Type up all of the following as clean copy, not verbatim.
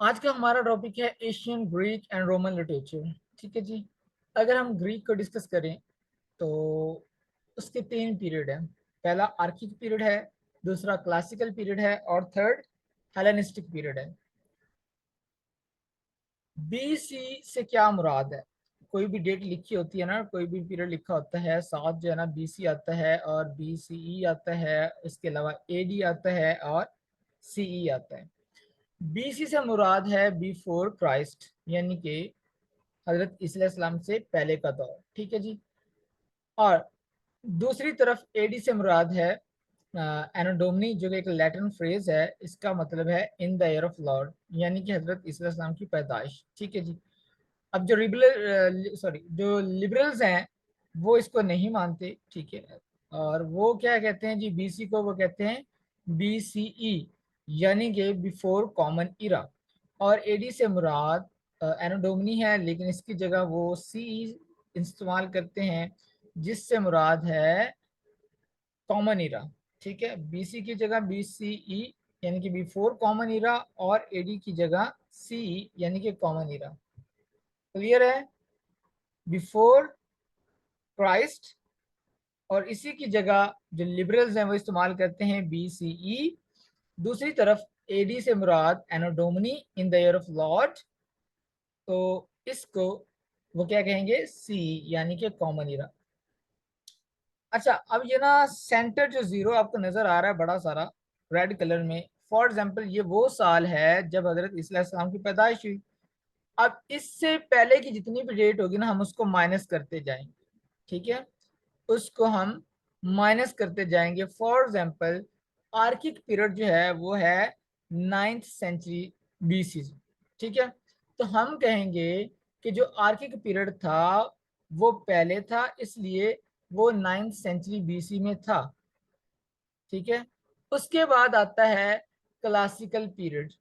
आज का हमारा टॉपिक है Asian Greek and Roman literature. ठीक है जी। अगर हम ग्रीक को डिस्कस करें तो उसके तीन पीरियड हैं। पहला आर्किक पीरियड है, दूसरा क्लासिकल पीरियड है और थर्ड हेलेनिस्टिक पीरियड है। बीसी से क्या मुराद है? कोई भी डेट लिखी होती है ना, कोई भी पीरियड लिखा होता है, साथ जो है ना बीसी आता है और बीसीई आता है, इसके अलावा एडी आता है और सीई आता है। बीसी से मुराद है बिफोर क्राइस्ट, यानी कि हजरत ईसा इस्लाम से पहले का दौर। ठीक है जी। और दूसरी तरफ एडी से मुराद है एनोडोमनी, जो कि एक लैटिन फ्रेज है। इसका मतलब है इन द ईयर ऑफ लॉर्ड, यानी कि हजरत ईसा इस्लाम की पैदाइश। ठीक है जी। अब जो जो लिबरल्स हैं वो इसको नहीं मानते। ठीक है। और वो क्या कहते हैं जी, बीसी को वो कहते हैं बीसीई, यानी कि बिफोर कॉमन इरा। और एडी से मुराद एनोडोमनी है, लेकिन इसकी जगह वो सी इस्तेमाल करते हैं, जिससे मुराद है कॉमन इरा। ठीक है। बीसी की जगह बीसीई यानी कि बिफोर कॉमन इरा, और एडी की जगह सी यानी कि कॉमन इरा। क्लियर है? बिफोर क्राइस्ट, और इसी की जगह जो लिबरल्स हैं वो इस्तेमाल करते हैं बीसीई। दूसरी तरफ एडी से मुराद anno domini, in the year of lord, तो इसको वो क्या कहेंगे, सी यानी कि कॉमन इरा। अच्छा, अब ये ना सेंटर जो जीरो आपको नजर आ रहा है बड़ा सारा रेड कलर में, फॉर एग्जाम्पल ये वो साल है जब हजरत इस्लाम की पैदाइश हुई। अब इससे पहले की जितनी भी डेट होगी ना, हम उसको माइनस करते जाएंगे। ठीक है। उसको हम माइनस करते जाएंगे। फॉर एग्जाम्पल आर्किक पीरियड जो है वो है 9th सेंचुरी बीसी। ठीक है। तो हम कहेंगे कि जो आर्किक पीरियड था वो पहले था, इसलिए वो 9th सेंचुरी बीसी में था। ठीक है। उसके बाद आता है क्लासिकल पीरियड।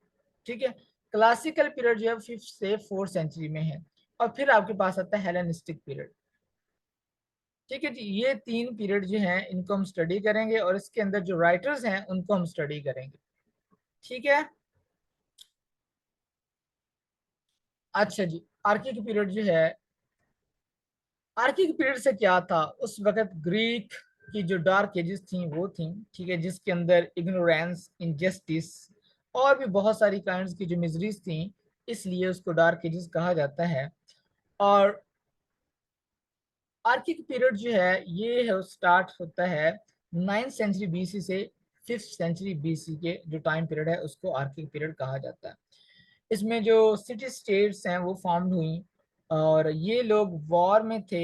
ठीक है। क्लासिकल पीरियड जो है 5th से 4th सेंचुरी में है। और फिर आपके पास आता है हेलेनिस्टिक पीरियड। ठीक है जी। ये तीन पीरियड जो हैं इनको हम स्टडी करेंगे, और इसके अंदर जो राइटर्स हैं उनको हम स्टडी करेंगे। ठीक है। अच्छा जी। आर्किक पीरियड जो है, आर्किक पीरियड से क्या था, उस वक्त ग्रीक की जो डार्क एजेस थी वो थी। ठीक है। जिसके अंदर इग्नोरेंस, इनजस्टिस और भी बहुत सारी काइंड्स की जो मिजरीज थी, इसलिए उसको डार्क एजेस कहा जाता है। और आर्किक पीरियड जो है ये है स्टार्ट होता है 9th सेंचुरी बीसी से 5th सेंचुरी बीसी के जो टाइम पीरियड है उसको आर्किक पीरियड कहा जाता है। इसमें जो सिटी स्टेट्स हैं वो फॉर्म्ड हुई, और ये लोग वॉर में थे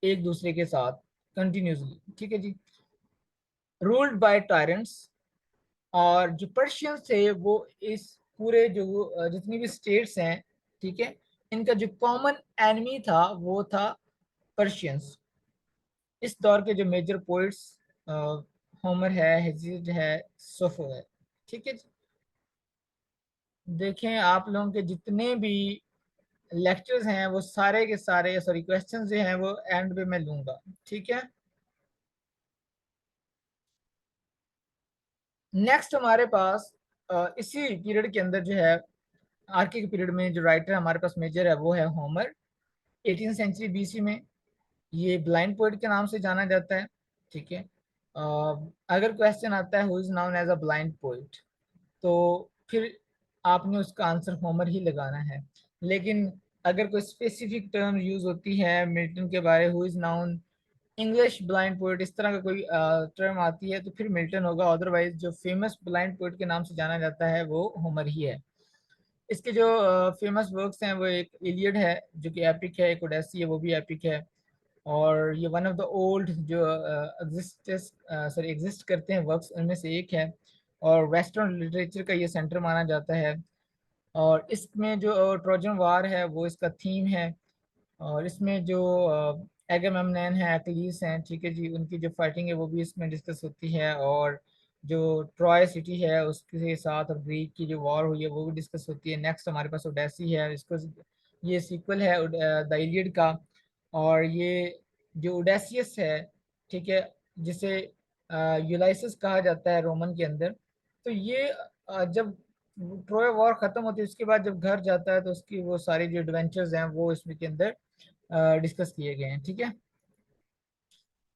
एक दूसरे के साथ कंटिन्यूसली। ठीक है जी। Ruled by tyrants. और जो पर्शियंस थे वो इस पूरे जो जितनी भी स्टेट्स हैं, ठीक है, इनका जो कॉमन एनिमी था वो था पर्शियंस। इस दौर के जो मेजर पोइट्स होमर है, हेसियड है, सोफो है। ठीक है। देखें, आप लोगों के जितने भी लेक्चर्स हैं वो सारे के सारे, सॉरी क्वेश्चंस जो हैं वो एंड पे मैं लूंगा। ठीक है। नेक्स्ट हमारे पास इसी पीरियड के अंदर जो है, आर्किक पीरियड में जो राइटर हमारे पास मेजर है वो है होमर, 18th सेंचुरी बीसी में। ये ब्लाइंड पोइट के नाम से जाना जाता है। ठीक है। अगर क्वेश्चन आता है who is known as a blind poet, तो फिर आपने उसका आंसर होमर ही लगाना है। लेकिन अगर कोई स्पेसिफिक टर्म यूज होती है मिल्टन के बारे, who is noun English blind poet, इस तरह का कोई टर्म आती है, तो फिर मिल्टन होगा। अदरवाइज जो फेमस ब्लाइंड पोइट के नाम से जाना जाता है वो होमर ही है। इसके जो फेमस वर्क्स हैं वो एक इलियड है जो कि एपिक है, एक ओडेसी है वो भी एपिक है। और ये वन ऑफ द ओल्ड जो एग्जिस्ट करते हैं वर्क्स, उनमें से एक है। और वेस्टर्न लिटरेचर का ये सेंटर माना जाता है। और इसमें जो ट्रोजन वार है वो इसका थीम है। और इसमें जो एगामेमनन है, अक्लीस हैं, ठीक है जी, उनकी जो फाइटिंग है वो भी इसमें डिस्कस होती है। और जो ट्रॉय सिटी है उसके साथ और ग्रीक की जो वॉर हुई है वो भी डिस्कस होती है। नेक्स्ट हमारे पास ओडेसी है, इसको ये सीक्वल है द इलियड का। और ये जो ओडेसियस है, ठीक है, जिसे यूलाइसिस कहा जाता है रोमन के अंदर, तो ये जब ट्रोय वॉर खत्म होती है उसके बाद जब घर जाता है तो उसकी वो सारी जो एडवेंचर्स हैं वो इसमें के अंदर डिस्कस किए गए हैं। ठीक है,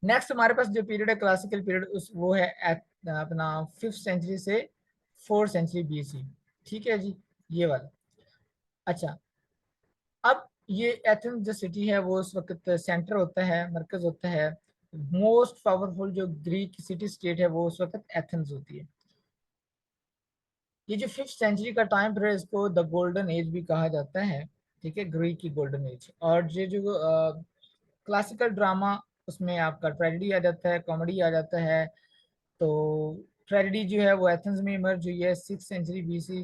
नेक्स्ट हमारे पास जो पीरियड है क्लासिकल पीरियड उस वो है अपना 5th सेंचुरी से 4th सेंचुरी BC। ठीक है जी, ये वाला। अच्छा, अब ये एथेंस जो सिटी है वो उस वक्त सेंटर होता है, मरकज होता है। मोस्ट पावरफुल जो ग्रीक सिटी स्टेट है वो उस वक्त एथेंस होती है। ये जो 5th सेंचुरी का टाइम पीरियड है इसको द गोल्डन एज भी कहा जाता है। ठीक है, ग्रीक की गोल्डन एज। और ये जो क्लासिकल ड्रामा उसमें आपका ट्रेजेडी आ जाता है, कॉमेडी आ जाता है। तो ट्रेजेडी जो है वो एथेंस में इमर्ज हुई है 6th सेंचुरी BC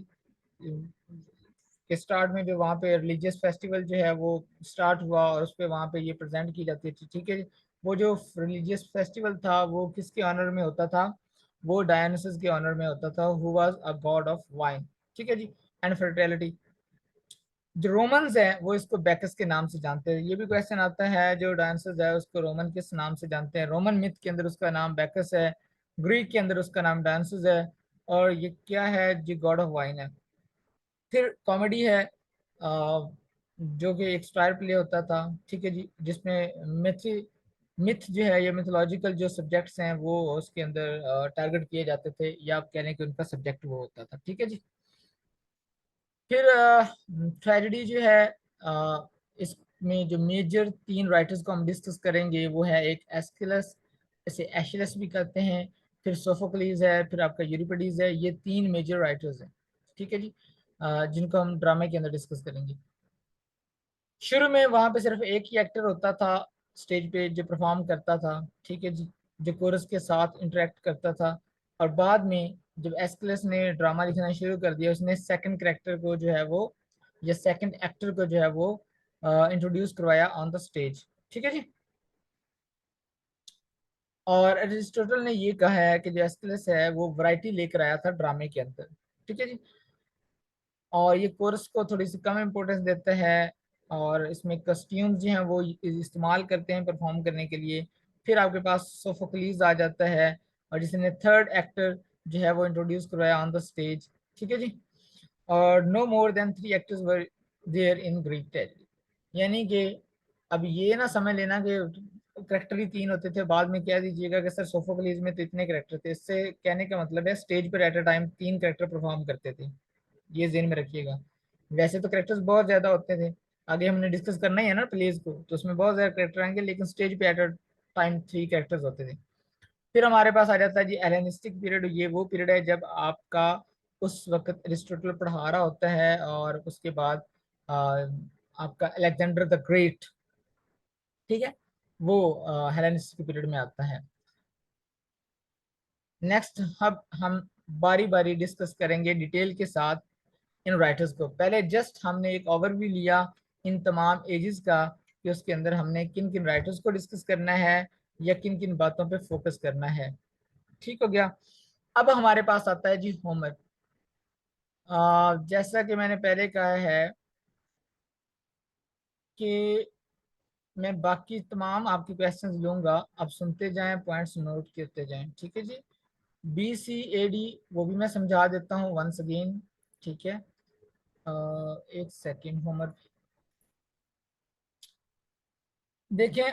के स्टार्ट में, जो वहाँ पे रिलीजियस फेस्टिवल जो है वो स्टार्ट हुआ और उस पर वहाँ पे ये प्रेजेंट की जाती थी। ठीक है, वो जो रिलीजियस फेस्टिवल था वो किसके ऑनर में होता था? वो डायनासोरस के ऑनर में होता था, who was a God of wine. ठीक है जी, एंड फर्टिलिटी। जो रोमन्स है वो इसको बैकस के नाम से जानते हैं। ये भी क्वेश्चन आता है, जो डायनासोरस है उसको रोमन किस नाम से जानते हैं? रोमन मिथ के अंदर उसका नाम बैकस है, ग्रीक के अंदर उसका नाम डायनासोरस है, और ये क्या है जी? गॉड ऑफ वाइन है। फिर कॉमेडी है, जो कि एक स्टार प्ले होता था। ठीक है जी, जिसमें मिथ जो है, ये मिथोलॉजिकल जो सब्जेक्ट्स हैं वो उसके अंदर टारगेट किए जाते थे, या आप कह लें कि उनका सब्जेक्ट वो होता था। ठीक है जी, फिर ट्रेजेडी जो है, इसमें जो मेजर 3 राइटर्स को हम डिस्कस करेंगे वो है एक एस्किलस, इसे एशिलस भी कहते हैं, फिर सोफोक्लीज है, फिर आपका यूरिपिडीज है। ये 3 मेजर राइटर्स हैं। ठीक है जी, जिनको हम ड्रामे के अंदर डिस्कस करेंगे। शुरू में वहां पे सिर्फ एक ही एक्टर होता था स्टेज पे जो परफॉर्म करता था। ठीक है जी, जो कोरस के साथ इंटरेक्ट करता था। और बाद में जब एस्केलस ने ड्रामा लिखना शुरू कर दिया, उसने सेकंड कैरेक्टर को जो है वो, या सेकंड एक्टर को जो है वो इंट्रोड्यूस करवाया ऑन द स्टेज। ठीक है जी, और एरिस्टोटल ने ये कहा है कि जो एस्केलस है वो वैरायटी लेकर आया था ड्रामे के अंदर। ठीक है जी, और ये कोर्स को थोड़ी सी कम इम्पोर्टेंस देता है, और इसमें कस्ट्यूम्स जो हैं वो इस्तेमाल करते हैं परफॉर्म करने के लिए। फिर आपके पास सोफोक्लीज आ जाता है, और जिसने थर्ड एक्टर जो है वो इंट्रोड्यूस करवाया ऑन द स्टेज। ठीक है जी, और no more than 3 actors were there in Greek tragedy. यानी कि अब ये ना समझ लेना कि करेक्टर ही 3 होते थे, बाद में कह दीजिएगा कि सर सोफोक्लीज में तो इतने करेक्टर थे। इससे कहने का मतलब है स्टेज पर at a time 3 character perform करते थे। ये जेन में रखिएगा। वैसे तो करेक्टर्स बहुत ज्यादा होते थे, आगे हमने डिस्कस करना ही है ना प्लेज को, तो उसमें बहुत ज्यादा करेक्टर आएंगे, लेकिन स्टेज पे एट अ टाइम 3 कैरेक्टर्स होते थे। फिर हमारे पास आ जाता है जी एलेनिस्टिक पीरियड। ये वो पीरियड है जब आपका उस वक्त एरिस्टोटल पढ़ा रहा होता है, और उसके बाद आ, आपका अलेक्जेंडर द ग्रेट, ठीक है, वो हेलेनिस्टिक पीरियड में आता है। नेक्स्ट अब हम बारी बारी डिस्कस करेंगे डिटेल के साथ इन राइटर्स को। पहले जस्ट हमने एक ओवरव्यू लिया इन तमाम एजेस का, कि उसके अंदर हमने किन किन राइटर्स को डिस्कस करना है, या किन किन बातों पे फोकस करना है। ठीक हो गया। अब हमारे पास आता है जी होमर। जैसा कि मैंने पहले कहा है कि मैं बाकी तमाम आपकी क्वेश्चंस लूंगा, आप सुनते जाएं, पॉइंट्स नोट करते जाएं। ठीक है जी, BC AD वो भी मैं समझा देता हूँ वंस अगेन। ठीक है, एक सेकेंड होमर देखें।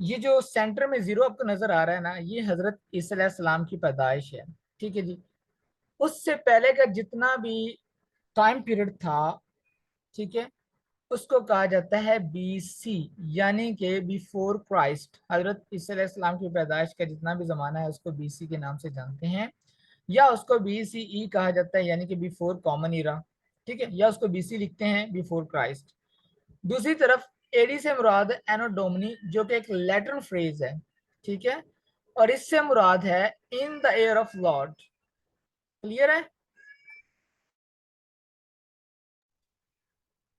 ये जो सेंटर में जीरो आपको नजर आ रहा है ना, ये हजरत ईसा अलैहिस्सलाम की पैदाइश है। ठीक है जी, उससे पहले का जितना भी टाइम पीरियड था, ठीक है, उसको कहा जाता है BC, यानी कि बिफोर क्राइस्ट। हजरत ईसा अलैहिस्सलाम की पैदाइश का जितना भी जमाना है उसको BC के नाम से जानते हैं, या उसको BCE कहा जाता है, यानी कि बिफोर कॉमन ईरा। ठीक है, या उसको BC लिखते हैं, बिफोर क्राइस्ट। दूसरी तरफ एडी से मुराद एनो डोमिनी, जो कि एक लैटिन फ्रेज है। ठीक है, और इससे मुराद है in the air of Lord. Clear है?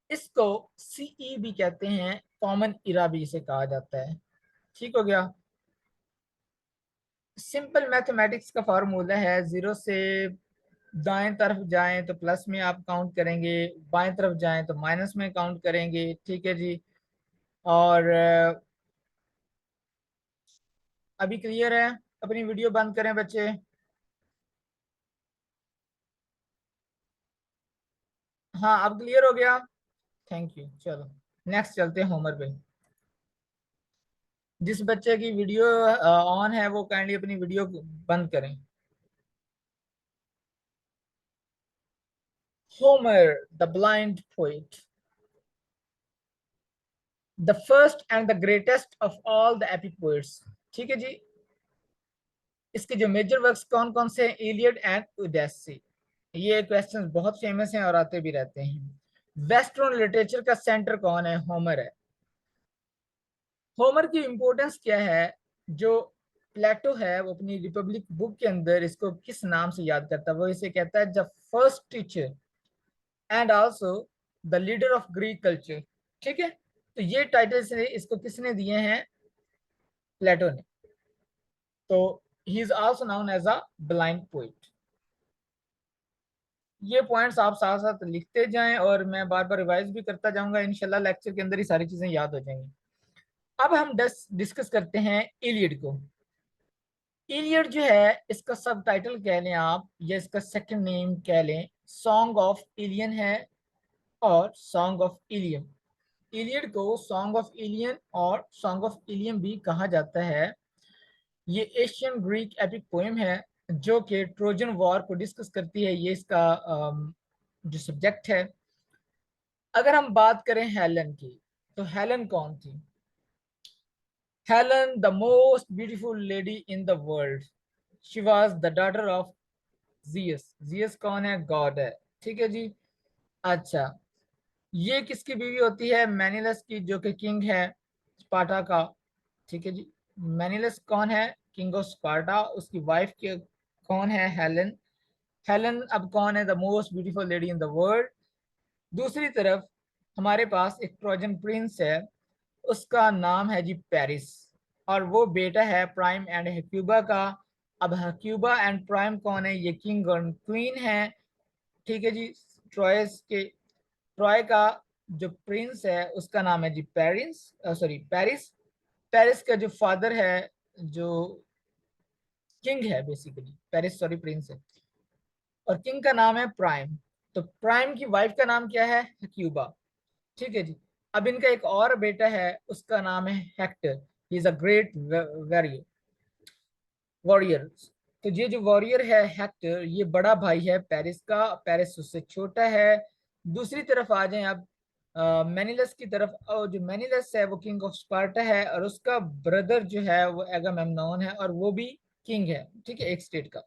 इसको CE भी कहते हैं, कॉमन इरा भी इसे कहा जाता है। ठीक हो गया। सिंपल मैथमेटिक्स का फार्मूला है, जीरो से दाएं तरफ जाएं तो प्लस में आप काउंट करेंगे, बाएं तरफ जाएं तो माइनस में काउंट करेंगे। ठीक है जी, और अभी क्लियर है? अपनी वीडियो बंद करें बच्चे। हाँ अब क्लियर हो गया, थैंक यू। चलो नेक्स्ट चलते हैं होमर पे। जिस बच्चे की वीडियो ऑन है वो काइंडली अपनी वीडियो बंद करें। Homer, the blind poet, the first and the greatest of all the epic poets। ठीक है जी। इसके जो मेजर वर्क्स कौन कौन से हैं? Iliad and Odyssey. ये क्वेश्चन बहुत फेमस हैं और आते भी रहते हैं। वेस्टर्न लिटरेचर का सेंटर कौन है? होमर है। होमर की इंपॉर्टेंस क्या है? जो प्लेटो है वो अपनी रिपब्लिक बुक के अंदर इसको किस नाम से याद करता है? वो इसे कहता है the first teacher and also the leader of Greek culture. ठीक है, तो ये टाइटल से इसको किसने दिए हैं? प्लेटो ने। तो he is also known as a blind poet. ये पॉइंट्स आप साथ साथ लिखते जाएं और मैं बार बार रिवाइज भी करता जाऊंगा, इंशाल्लाह लेक्चर के अंदर ही सारी चीजें याद हो जाएंगी। अब हम डिस्कस करते हैं इलियड को। इलियड जो है इसका सब टाइटल कह लें आप या इसका सेकंड नेम कह लें, सॉन्ग ऑफ इलियन है और सॉन्ग ऑफ इलियम। इलियड को सॉन्ग ऑफ इलियन और सॉन्ग ऑफ इलियम भी कहा जाता है। ये एशियन ग्रीक एपिक पोएम है जो कि ट्रोजन वॉर को डिस्कस करती है। ये इसका जो सब्जेक्ट है। अगर हम बात करें हेलन की, तो हेलन कौन थी? Helen the most beautiful lady in the world. She was the daughter of Jesus. Jesus कौन है? गॉड है। ठीक है जी। अच्छा, ये किसकी बीवी होती है? मैनिलस की, जो कि किंग है स्पार्टा का। ठीक है जी। मैनिलस कौन है? King of Sparta. उसकी वाइफ के कौन है? हेलन। हेलन अब कौन है? The most beautiful lady in the world. दूसरी तरफ हमारे पास एक ट्रोजन प्रिंस है, उसका नाम है जी पेरिस, और वो बेटा है प्राइम एंड हेक्यूबा का। अब हेक्यूबा एंड प्राइम कौन है? ये किंग और क्वीन है। ठीक है जी। ट्रॉयस के ट्रॉय का जो प्रिंस है उसका नाम है जी पेरिस, सॉरी पेरिस। पेरिस का जो फादर है, जो किंग है बेसिकली, पेरिस सॉरी प्रिंस है, और किंग का नाम है प्राइम। तो प्राइम की वाइफ का नाम क्या है? क्यूबा। ठीक है जी। अब इनका एक और बेटा है, उसका नाम है Hector. He is a great warrior. तो ये जो वॉरियर है हेक्टर, ये बड़ा भाई है पेरिस का। पेरिस उससे छोटा है। दूसरी तरफ आ जाएं अब मेनिलस की तरफ। और जो मेनिलस है वो किंग ऑफ स्पार्टा है, और उसका ब्रदर जो है वो एगामेम्नोन है, और वो भी किंग है। ठीक है, एक स्टेट का।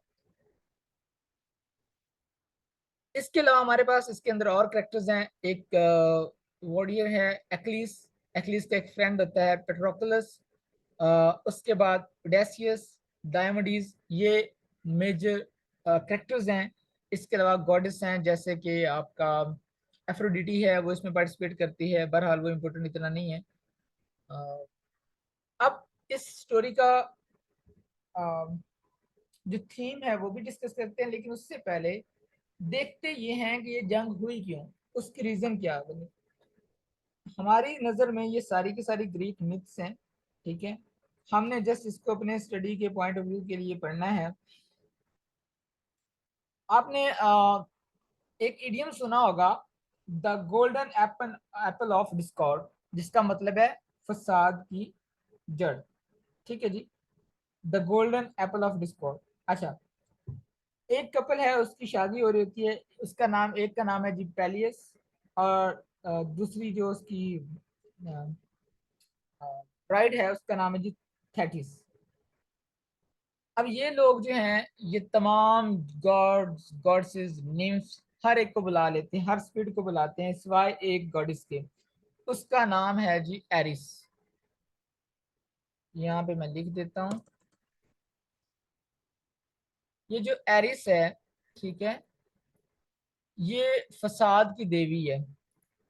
इसके अलावा हमारे पास इसके अंदर और करेक्टर्स हैं। एक वॉरियर है एक्लिस। एक्लिस का एक फ्रेंड होता है पेट्रोकलस। उसके बाद ओडेसियस, डायमंडीज, ये मेजर करेक्टर्स हैं। इसके अलावा गॉडेस हैं, जैसे कि आपका एफ्रोडिटी है, वो इसमें पार्टिसिपेट करती है। बहरहाल वो इम्पोर्टेंट इतना नहीं है। अ, अब इस स्टोरी का अ, जो थीम है वो भी डिस्कस करते हैं, लेकिन उससे पहले देखते ये हैं कि ये जंग हुई क्यों, उसकी रीजन क्या बनी। हमारी नजर में ये सारी की सारी ग्रीक मिथ्स हैं। ठीक है, हमने जस्ट इसको अपने स्टडी के पॉइंट ऑफ व्यू के लिए पढ़ना है। आपने एक इडियम सुना होगा, the golden apple apple of discord, जिसका मतलब है फसाद की जड़। ठीक है जी, the golden apple of discord. अच्छा, एक कपल है, उसकी शादी हो रही होती है। उसका नाम, एक का नाम है जी पेलियस, और दूसरी जो उसकी ब्राइड है उसका नाम है जी थेटिस। अब ये लोग जो हैं ये तमाम गॉड्स गॉड्सेस निम्फ्स हर एक को बुला लेते हैं, हर स्पिरिट को बुलाते हैं सिवाय एक गॉडेस के। उसका नाम है जी एरिस। यहाँ पे मैं लिख देता हूँ। ये जो एरिस है, ठीक है, ये फसाद की देवी है।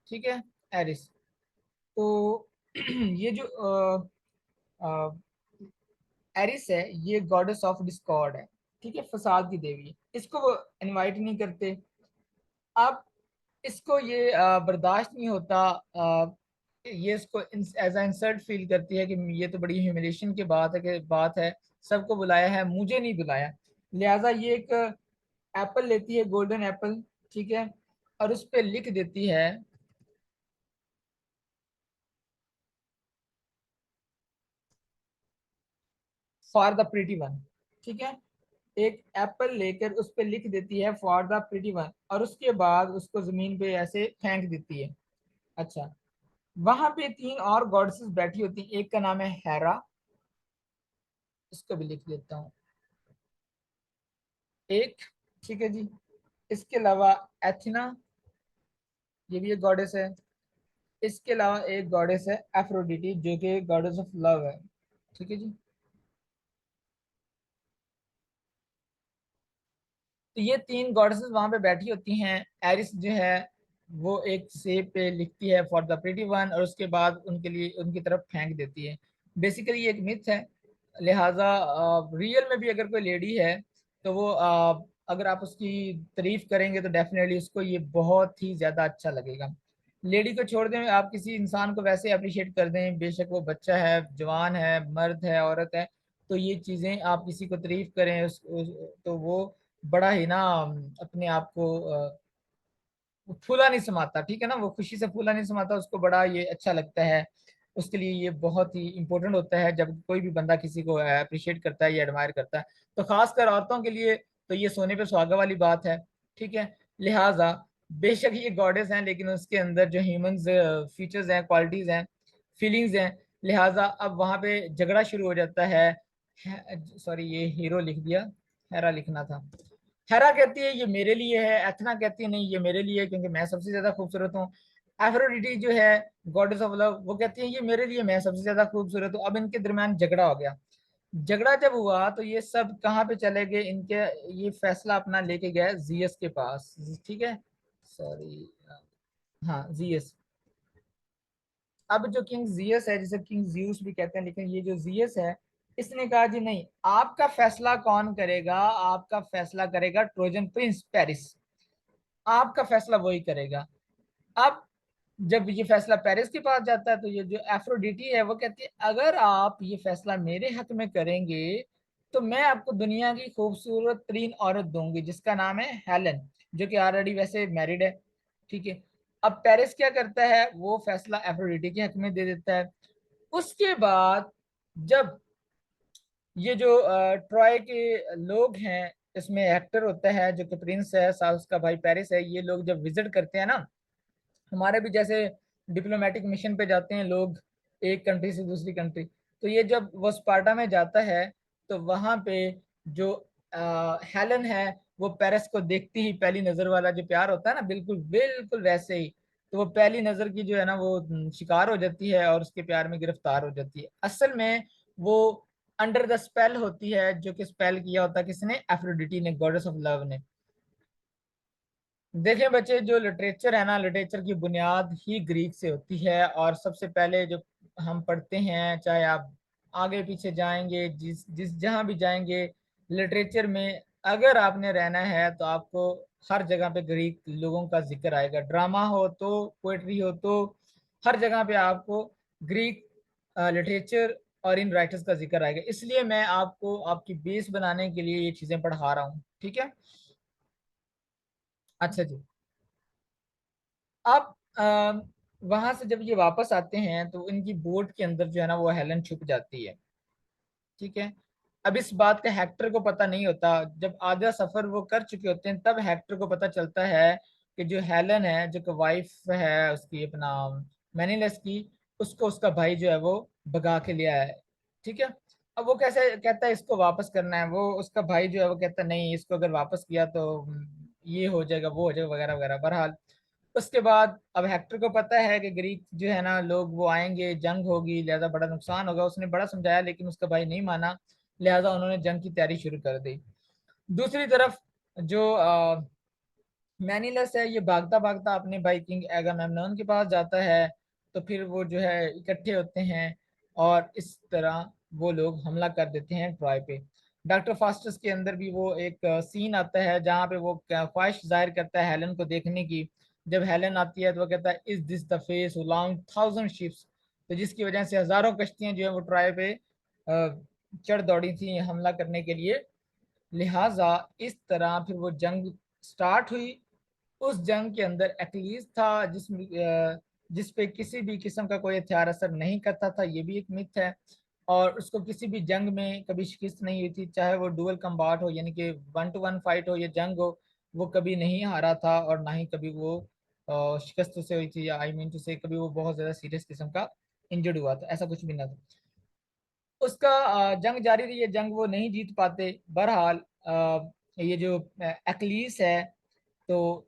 ठीक है, एरिस। तो ये जो एरिस है ये गॉडेस ऑफ डिस्कॉर्ड है। ठीक है, फसाद की देवी है। इसको वो इनवाइट नहीं करते। अब इसको ये बर्दाश्त नहीं होता। ये इसको एज अ इंसल्ट फील करती है कि ये तो बड़ी ह्यूमिलेशन की बात है, सबको बुलाया है मुझे नहीं बुलाया। लिहाजा ये एक एप्पल लेती है, गोल्डन एप्पल। ठीक है, और उस पे लिख देती है फॉर द प्रीटी वन। ठीक है, एक एप्पल लेकर उस पे लिख देती है फॉर द प्रीटी वन, और उसके बाद उसको जमीन पे ऐसे फेंक देती है। अच्छा, वहां पे तीन और गॉडेसेस बैठी होती हैं, एक का नाम है हेरा, इसको भी लिख देता हूँ, एक, ठीक है जी। इसके अलावा एथना, ये भी एक गॉडेस है। इसके अलावा एक गॉडेस है एफ्रोडिटी, जो कि गॉडेस ऑफ लव है। ठीक है जी। तो ये तीन गॉडेसेस वहां पे बैठी होती हैं। एरिस जो है वो एक सेब पे लिखती है फॉर द प्रीटी वन, और उसके बाद उनके लिए उनकी तरफ फेंक देती है। बेसिकली ये एक मिथ है, लिहाजा रियल में भी अगर कोई लेडी है तो वो अगर आप उसकी तारीफ करेंगे तो डेफिनेटली उसको ये बहुत ही ज्यादा अच्छा लगेगा। लेडी को छोड़ दें, आप किसी इंसान को वैसे अप्रिशिएट कर दें, बेशक वो बच्चा है, जवान है, मर्द है, औरत है, तो ये चीजें आप किसी को तारीफ करें तो वो बड़ा ही ना अपने आप को वो फूला नहीं समाता, ठीक है ना, वो खुशी से फूला नहीं समाता, उसको बड़ा ये अच्छा लगता है। उसके लिए ये बहुत ही इंपॉर्टेंट होता है जब कोई भी बंदा किसी को अप्रिशिएट करता है या एडमायर करता है। तो खासकर औरतों के लिए तो ये सोने पे सुहागा वाली बात है। ठीक है, लिहाजा बेशक ये गॉडेस हैं, लेकिन उसके अंदर जो ह्यूमंस फीचर्स हैं, क्वालिटीज हैं, फीलिंग्स हैं, लिहाजा अब वहां पे झगड़ा शुरू हो जाता है। सॉरी, ये हीरो लिख दिया, हेरा लिखना था। हेरा कहती है ये मेरे लिए है, एथना कहती है नहीं ये मेरे लिए है क्योंकि मैं सबसे ज्यादा खूबसूरत हूँ। एफ्रोडिटी जो है गॉडेस ऑफ लव, वो कहती है ये मेरे लिए, मैं सबसे ज्यादा खूबसूरत हूँ। अब इनके दरमियान झगड़ा हो गया। झगड़ा जब हुआ तो ये सब कहाँ पे चले गए, इनके ये फैसला अपना लेके गए जीएस के पास। ठीक है, सॉरी, हाँ जीएस। अब जो किंग जियस है, जिसे किंग जियूस भी कहते हैं, लेकिन ये जो जियस है, इसने कहा जी नहीं, आपका फैसला कौन करेगा, आपका फैसला करेगा ट्रोजन प्रिंस पेरिस, आपका फैसला वही करेगा। अब जब ये फैसला पेरिस के पास जाता है तो ये जो एफ्रोडिटी है वो कहती है अगर आप ये फैसला मेरे हक में करेंगे तो मैं आपको दुनिया की खूबसूरत तरीन औरत दूंगी जिसका नाम है हेलन, जो कि ऑलरेडी वैसे मैरिड है। ठीक है, अब पेरिस क्या करता है, वो फैसला एफ्रोडिटी के हक में दे देता है। उसके बाद जब ये जो ट्रॉय के लोग हैं, इसमें एक्टर होता है जो कि प्रिंस है, साउथ का भाई पेरिस है, ये लोग जब विजिट करते हैं ना, हमारे भी जैसे डिप्लोमेटिक मिशन पे जाते हैं लोग एक कंट्री से दूसरी कंट्री, तो ये जब वो स्पार्टा में जाता है तो वहां पे जो हेलन है वो पेरिस को देखती ही पहली नजर वाला जो प्यार होता है ना, बिल्कुल बिल्कुल वैसे ही, तो वो पहली नजर की जो है ना वो शिकार हो जाती है और उसके प्यार में गिरफ्तार हो जाती है। असल में वो अंडर द स्पेल होती है, जो कि स्पेल किया होता है किसने, एफ्रोडिटी ने, गॉडेस ऑफ लव ने। देखें बच्चे, जो लिटरेचर है ना, लिटरेचर की बुनियाद ही ग्रीक से होती है, और सबसे पहले जो हम पढ़ते हैं, चाहे आप आगे पीछे जाएंगे, जिस जिस जहाँ भी जाएंगे लिटरेचर में, अगर आपने रहना है तो आपको हर जगह पे ग्रीक लोगों का जिक्र आएगा, ड्रामा हो तो, पोएट्री हो तो, हर जगह पे आपको ग्रीक लिटरेचर और इन राइटर्स का जिक्र आएगा। इसलिए मैं आपको आपकी बेस बनाने के लिए ये चीजें पढ़ा रहा हूँ। ठीक है, अच्छा जी। अब वहां से जब ये वापस आते हैं तो इनकी बोट के अंदर जो है ना वो हेलन छुप जाती है। ठीक है, अब इस बात का हेक्टर को पता नहीं होता, जब आधा सफर वो कर चुके होते हैं तब हेक्टर को पता चलता है कि जो हेलन है, जो कि वाइफ है उसकी, अपना मैनिलस की, उसको उसका भाई जो है वो भगा के ले आया है। ठीक है, अब वो कैसे कहता है इसको वापस करना है, वो उसका भाई जो है वो कहता है नहीं, इसको अगर वापस किया तो ये हो जाएगा, वो हो जाएगा, वगैरह वगैरह। बहरहाल उसके बाद अब हेक्टर को पता है कि ग्रीक जो है ना लोग वो आएंगे, जंग होगी, लिहाजा बड़ा नुकसान होगा, उसने बड़ा समझाया लेकिन उसका भाई नहीं माना, लिहाजा उन्होंने जंग की तैयारी शुरू कर दी। दूसरी तरफ जो मैनिलस है, ये भागता भागता अपने भाई किंग एगामेमनोन के पास जाता है, तो फिर वो जो है इकट्ठे होते हैं और इस तरह वो लोग हमला कर देते हैं ट्रॉय पे। डॉक्टर फास्टस के अंदर भी वो एक सीन आता है जहाँ पे वो ख्वाहिश जाहिर करता है हेलन को देखने की। जब हेलन आती है तो वो कहता है is this the face long thousand ships, तो जिसकी वजह से हजारों कश्तियां जो है वो ट्रॉय पे चढ़ दौड़ी थी हमला करने के लिए। लिहाजा इस तरह फिर वो जंग स्टार्ट हुई उस जंग के अंदर अक्लीस था जिस पे किसी भी किस्म का कोई हथियार असर नहीं करता था, ये भी एक मिथ है। और उसको किसी भी जंग में कभी शिकस्त नहीं हुई थी, चाहे वो डुअल कम्बाट हो यानी कि 1-to-1 फाइट हो या जंग हो, वो कभी नहीं हारा था और ना ही कभी वो शिकस्त से हुई थी, या आई मीन टू से कभी वो बहुत ज्यादा सीरियस किस्म का इंजर्ड हुआ था, ऐसा कुछ भी ना था। उसका जंग जारी रही है, जंग वो नहीं जीत पाते। बहरहाल ये जो अक्लीस है, तो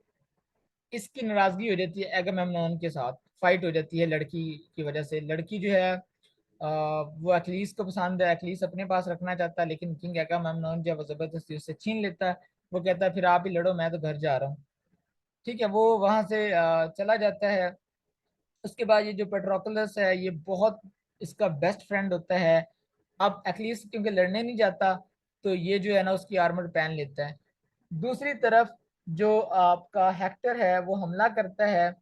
इसकी नाराजगी हो जाती है एगमेम्नॉन के साथ, फाइट हो जाती है लड़की की वजह से। लड़की जो है वो अखिलीस को पसंद है, अखिलीस अपने पास रखना चाहता है, लेकिन किंग एगमेम्नॉन जो है वो जबरदस्ती उससे छीन लेता है। वो कहता है फिर आप ही लड़ो, मैं तो घर जा रहा हूँ। ठीक है, वो वहां से चला जाता है। उसके बाद ये जो पेट्रोकलस है ये बहुत इसका बेस्ट फ्रेंड होता है। अब अखिलीस क्योंकि लड़ने नहीं जाता, तो ये जो है ना उसकी आर्मर पहन लेता है। दूसरी तरफ जो आपका हेक्टर है वो हमला करता है,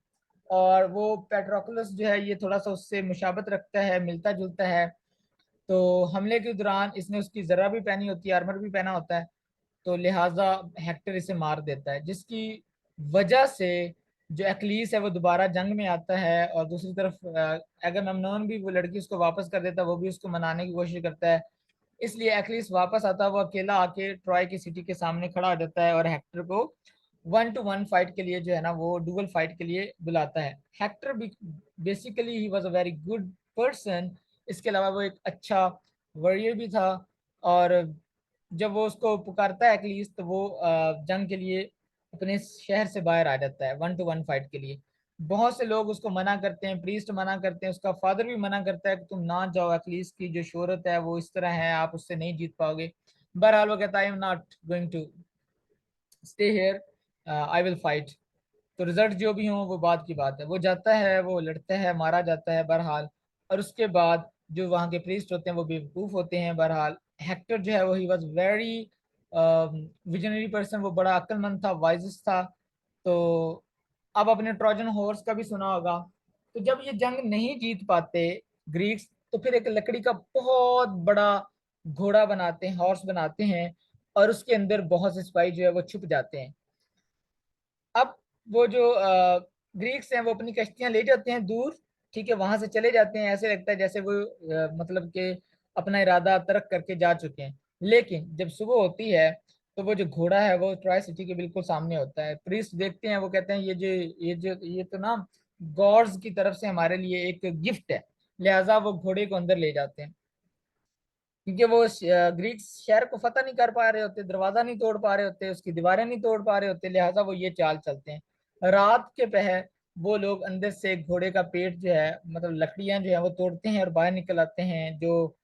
और वो पेट्रोकुलस जो है ये थोड़ा सा उससे मुशाबत रखता है, मिलता जुलता है। तो हमले के दौरान इसने उसकी जरा भी पहनी होती है, आर्मर भी पहना होता है, तो लिहाजा हेक्टर इसे मार देता है, जिसकी वजह से जो एक्लीस है वो दोबारा जंग में आता है। और दूसरी तरफ एगामेम्नॉन भी, वो लड़की उसको वापस कर देता है, वो भी उसको मनाने की कोशिश करता है। इसलिए एक्लिस वापस आता है, वो अकेला आके ट्रॉय की सिटी के सामने खड़ा हो जाता है और हेक्टर को 1-to-1 फाइट के लिए जो है ना वो डुअल फाइट के लिए बुलाता है। Hector basically he was a very good person. इसके अलावा वो एक अच्छा वॉरियर भी था। और जब वो उसको पुकारता है एक्लिस, तो वो जंग के लिए अपने शहर से बाहर आ जाता है 1-to-1 फाइट के लिए। बहुत से लोग उसको मना करते हैं, प्रीस्ट मना करते हैं, उसका फादर भी मना करता है कि तुम ना जाओ, एटलीस्ट की जो शोहरत है वो इस तरह है, आप उससे नहीं जीत पाओगे। बहरहाल वो कहता है I am not going to stay here, I will fight. तो रिजल्ट जो भी हो वो बात की बात है, वो जाता है, वो लड़ता है, मारा जाता है बहरहाल। और उसके बाद जो वहाँ के प्रीस्ट होते हैं वो बेवकूफ़ होते हैं। बहरहाल हेक्टर जो है वो he was very visionary person, वो बड़ा अक्लमंद था, वाइजेस्ट था। तो अब अपने ट्रोजन हॉर्स का भी सुना होगा। तो जब ये जंग नहीं जीत पाते ग्रीक्स, तो फिर एक लकड़ी का बहुत बड़ा घोड़ा बनाते हैं, हॉर्स बनाते हैं, और उसके अंदर बहुत से सिपाही जो है वो छुप जाते हैं। अब वो जो ग्रीक्स हैं वो अपनी कश्तियां ले जाते हैं दूर। ठीक है, वहां से चले जाते हैं, ऐसे लगता है जैसे वो मतलब कि अपना इरादा तर्क करके जा चुके हैं। लेकिन जब सुबह होती है, तो वो जो घोड़ा है वो ट्राई सिटी के बिल्कुल सामने होता है। प्रीस्ट देखते हैं, वो कहते हैं ये तो ना गॉड्स की तरफ से हमारे लिए एक गिफ्ट है। लिहाजा वो घोड़े को अंदर ले जाते हैं, क्योंकि वो ग्रीक शहर को फतह नहीं कर पा रहे होते, दरवाजा नहीं तोड़ पा रहे होते, उसकी दीवारें नहीं तोड़ पा रहे होते, लिहाजा वो ये चाल चलते हैं। रात के पहर वो लोग अंदर से घोड़े का पेट जो है, मतलब लकड़ियां जो है वो तोड़ते हैं और बाहर निकल आते हैं। जो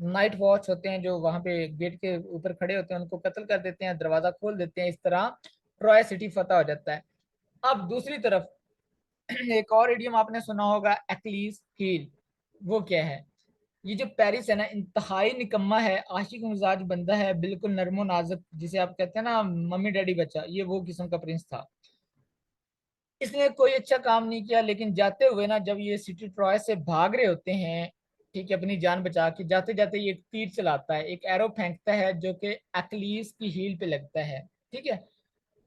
नाइट वॉच होते हैं जो वहां पे गेट के ऊपर खड़े होते हैं, उनको कत्ल कर देते हैं, दरवाजा खोल देते हैं। इस तरह ट्रॉय सिटी फतह हो जाता है। अब दूसरी तरफ एक और इडियम आपने सुना होगा, एक्लीज हील। वो क्या है? ये जो पेरिस है ना, इंतहाई निकम्मा है, आशिक मिजाज बंदा है, बिल्कुल नरमो नाजुक, जिसे आप कहते हैं ना मम्मी डैडी बच्चा, ये वो किस्म का प्रिंस था। इसने कोई अच्छा काम नहीं किया, लेकिन जाते हुए ना जब ये सिटी ट्रॉय से भाग रहे होते हैं, ठीक है, अपनी जान बचा के जाते जाते ये एक तीर चलाता है, एक एरो फेंकता है जो कि एक्लीस की हील पे लगता है। ठीक है,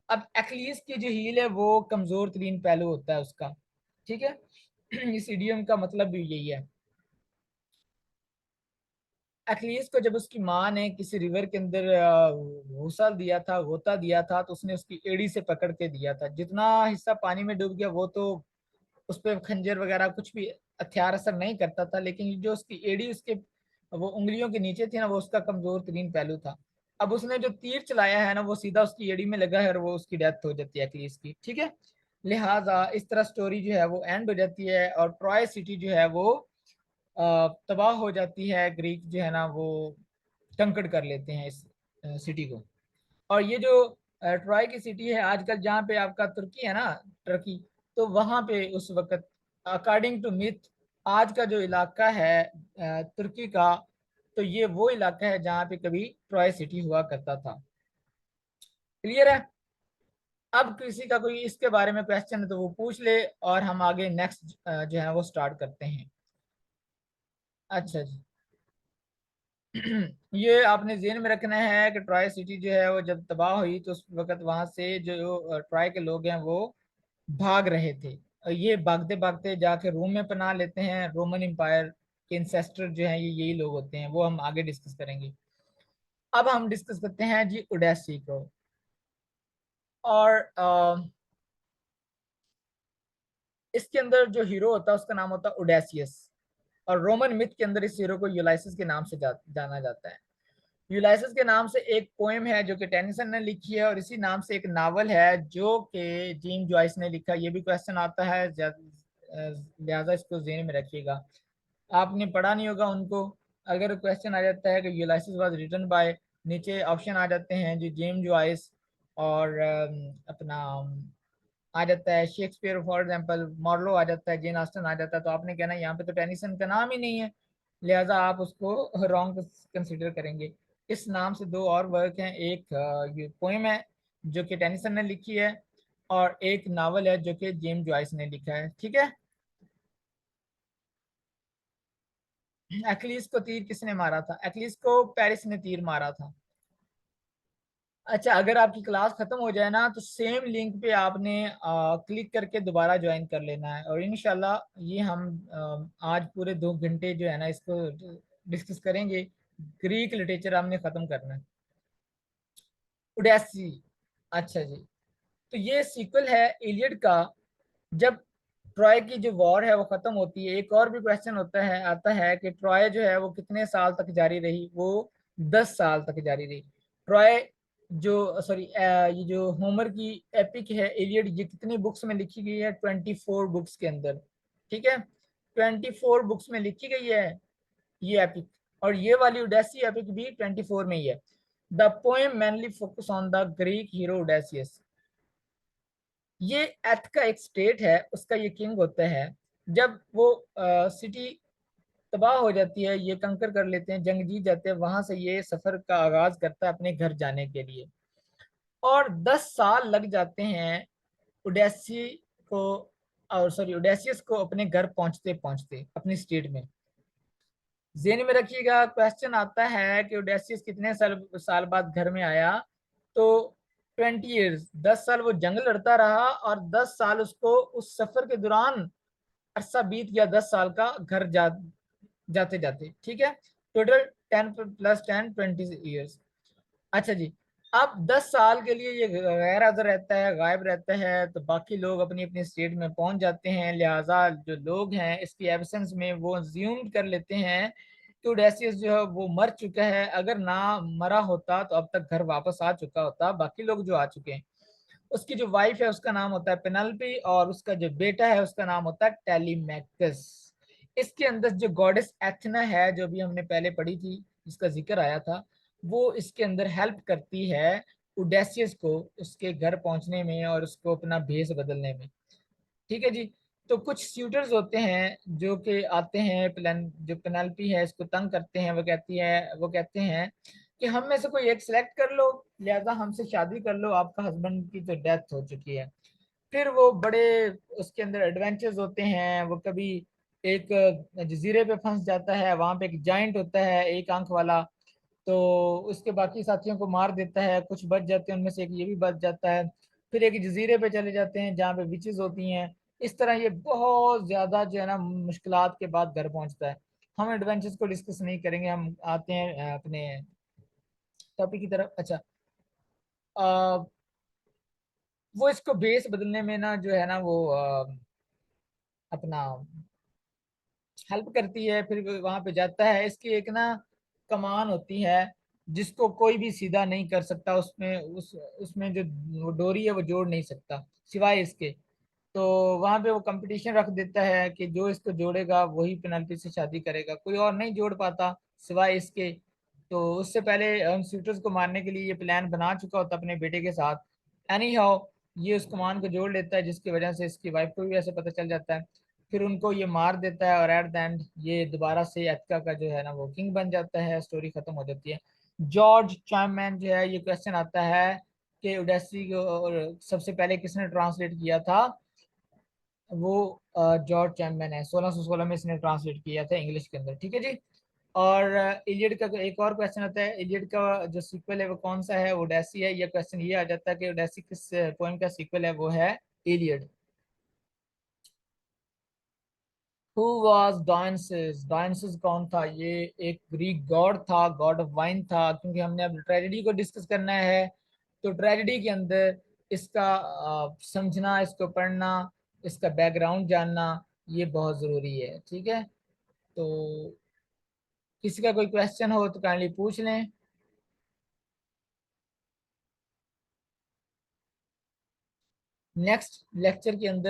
अब एक्लीस की जो हील है वो कमजोर तरीन पहलू होता है उसका। ठीक है, इस इडियम का मतलब भी यही है। अखिलेश को जब उसकी माँ ने किसी रिवर के अंदर घूसा दिया था, गोता दिया था, तो उसने उसकी एड़ी से पकड़ के दिया था। जितना हिस्सा पानी में डूब गया वो तो उस पर खंजर वगैरह कुछ भी हथियार असर नहीं करता था, लेकिन जो उसकी एड़ी उसके वो उंगलियों के नीचे थी ना, वो उसका कमजोर तरीन पहलू था। अब उसने जो तीर चलाया है ना वो सीधा उसकी एड़ी में लगा है, और वो उसकी डेथ हो जाती है अखिलेश की। ठीक है, लिहाजा इस तरह स्टोरी जो है वो एंड हो जाती है, और ट्रॉय सिटी जो है वो तबाह हो जाती है। ग्रीक जो है ना वो कंकड़ कर लेते हैं इस सिटी को। और ये जो ट्रॉय की सिटी है आजकल, जहाँ पे आपका तुर्की है ना, टर्की, तो वहाँ पे उस वक्त अकॉर्डिंग टू मिथ आज का जो इलाका है तुर्की का, तो ये वो इलाका है जहाँ पे कभी ट्रॉय सिटी हुआ करता था। क्लियर है? अब किसी का कोई इसके बारे में क्वेश्चन है तो वो पूछ ले, और हम आगे नेक्स्ट जो है वो स्टार्ट करते हैं। अच्छा जी। ये आपने ज़हन में रखना है कि ट्राई सिटी जो है वो जब तबाह हुई तो उस वक़्त वहाँ से जो ट्राई के लोग हैं वो भाग रहे थे। ये भागते-भागते जाके रोम में पनाह लेते हैं। रोमन एम्पायर के एंसेस्टर जो हैं ये यही लोग होते हैं, वो हम आगे डिस्कस करेंगे। अब हम डिस्कस करते हैं जी ओडेसी को। और इसके अंदर जो हीरो होता है उसका नाम होता है ओडेसियस, और रोमन मिथ के अंदर इस हीरो को यूलाइसिस के नाम से जाना जाता है। यूलाइसिस के नाम से एक पोएम है जो कि टेनिसन ने लिखी है, और इसी नाम से एक नावल है जो कि जेम्स जॉयस ने लिखा। ये भी क्वेश्चन आता है, लिहाजा इसको ज़हन में रखिएगा। आपने पढ़ा नहीं होगा उनको। अगर क्वेश्चन आ जाता है कि यूलाइसिस वाज रिटन बाय, नीचे ऑप्शन आ जाते हैं जो जेम्स जॉयस और अपना आ जाता है शेक्सपियर फॉर एग्जाम्पल, मॉर्लो आ जाता है, जेन ऑस्टन आ जाता है, तो आपने कहना यहाँ पे तो टेनिसन का नाम ही नहीं है, लिहाजा आप उसको रॉन्ग कंसिडर करेंगे। इस नाम से दो और वर्क हैं, एक ये पोएम है जो कि टेनिसन ने लिखी है, और एक नावल है जो कि जेम्स जॉयस ने लिखा है। ठीक है। एक्लिस को तीर किसने मारा था? एक्लिस को पेरिस ने तीर मारा था। अच्छा, अगर आपकी क्लास खत्म हो जाए ना तो सेम लिंक पे आपने क्लिक करके दोबारा ज्वाइन कर लेना है, और इंशाल्लाह ये हम आज पूरे 2 घंटे जो है ना इसको डिस्कस करेंगे। ग्रीक लिटरेचर हमने खत्म करना है। उडैसी। अच्छा जी, तो ये सीक्वल है इलियड का। जब ट्रॉय की जो वॉर है वो खत्म होती है, एक और भी क्वेश्चन होता है आता है कि ट्रॉय जो है वो कितने साल तक जारी रही? वो 10 साल तक जारी रही। ट्रॉय जो सॉरी ये जो होमर की एपिक है इलियड, ये कितनी बुक्स में लिखी गई है? 24 बुक्स के अंदर। ठीक है, 24 बुक्स में लिखी गई है ये एपिक, और ये वाली ओडेसी एपिक भी 24 में ही है। The poem mainly focus on the Greek hero Odysseus. ये एथ का एक स्टेट है, उसका ये किंग होता है। जब वो सिटी तबाह हो जाती है, ये कंकर कर लेते हैं, जंग जीत जाते हैं, वहां से ये सफर का आगाज करता है अपने घर जाने के लिए। और 10 साल लग जाते हैं उडेसी को, और सॉरी उडेसियस को अपने घर पहुंचते पहुंचते अपनी स्टेट में। जेन में रखिएगा, क्वेश्चन आता है कि ओडेसियस कितने साल साल बाद घर में आया? तो 20 ईयर्स, 10 साल वो जंग लड़ता रहा, और 10 साल उसको उस सफर के दौरान अरसा बीत गया, 10 साल का घर जाते जाते। ठीक है, टोटल 10 + 10 20 ईयर्स। अच्छा जी, अब 10 साल के लिए ये गैर हाजिर रहता है, गायब रहता है, तो बाकी लोग अपनी अपनी स्टेट में पहुंच जाते हैं। लिहाजा जो लोग हैं इसकी एब्सेंस में वो ज्यूम कर लेते हैं कि ओडेसियस जो है वो मर चुका है। अगर ना मरा होता तो अब तक घर वापस आ चुका होता, बाकी लोग जो आ चुके हैं। उसकी जो वाइफ है उसका नाम होता है पेनल्पी, और उसका जो बेटा है उसका नाम होता है टेलीमैकस। इसके अंदर जो गॉडेस एथना है, जो भी हमने पहले पढ़ी थी, जिसका जिक्र आया था, वो इसके अंदर हेल्प करती है ओडेसियस को उसके घर पहुंचने में और उसको अपना भेष बदलने में। ठीक है जी। तो कुछ स्यूटर्स होते हैं जो कि आते हैं, प्लान जो पेनल्पी है इसको तंग करते हैं, वो कहते हैं कि हम में से कोई एक सिलेक्ट कर लो, लिहाजा हमसे शादी कर लो, आपका हस्बैंड की तो डेथ हो चुकी है। फिर वो बड़े उसके अंदर एडवेंचर्स होते हैं। वो कभी एक जजीरे पे फंस जाता है, वहां पे एक जाइंट होता है एक आंख वाला, तो उसके बाकी साथियों को मार देता है, कुछ बच जाते हैं, उनमें से एक ये भी बच जाता है। फिर एक जजीरे पे चले जाते हैं जहाँ पे विचेस होती हैं। इस तरह ये बहुत ज्यादा जो है ना मुश्किलात के बाद घर पहुंचता है। हम एडवेंचर्स को डिस्कस नहीं करेंगे, हम आते हैं अपने टॉपिक की तरफ। अच्छा, अ, वो इसको बेस बदलने में ना जो है ना वो अपना हेल्प करती है। फिर वहां पे जाता है, इसकी एक ना कमान होती है जिसको कोई भी सीधा नहीं कर सकता, उसमें जो वो डोरी है वो जोड़ नहीं सकता सिवाय इसके। तो वहां पे वो कंपटीशन रख देता है कि जो इसको जोड़ेगा वही पेनल्टी से शादी करेगा, कोई और नहीं जोड़ पाता सिवाय इसके। तो उससे पहले उन शूटर्स को मारने के लिए ये प्लान बना चुका होता अपने बेटे के साथ। एनी हाउ, ये उस कमान को जोड़ लेता है जिसकी वजह से इसकी वाइफ को भी ऐसे पता चल जाता है। फिर उनको ये मार देता है, और एट द एंड ये दोबारा से अटका का जो है ना वो किंग बन जाता है, स्टोरी खत्म हो जाती है। जॉर्ज चैपमैन जो है, ये क्वेश्चन आता है कि ओडेसी को और सबसे पहले किसने ट्रांसलेट किया था? वो जॉर्ज चैपमैन है, 1616 में इसने ट्रांसलेट किया था इंग्लिश के अंदर। ठीक है जी। और इलियड का एक और क्वेश्चन होता है, इलियड का जो सीक्वल है वो कौन सा है, ओडेसी है। ये क्वेश्चन ये आ जाता है कि ओडेसी किस पोएम का सीक्वल है, वो है इलियड। हु वाज डायंसिस, डायंसिस कौन था? ये एक ग्रीक गॉड था, गॉड ऑफ वाइन था। क्योंकि हमने अब ट्रेजेडी को डिस्कस करना है, तो ट्रेजेडी के अंदर इसका समझना, इसको पढ़ना, इसका बैकग्राउंड जानना, ये बहुत जरूरी है। ठीक है, तो किसी का कोई क्वेश्चन हो तो काइंडली पूछ लें। नेक्स्ट लेक्चर के अंदर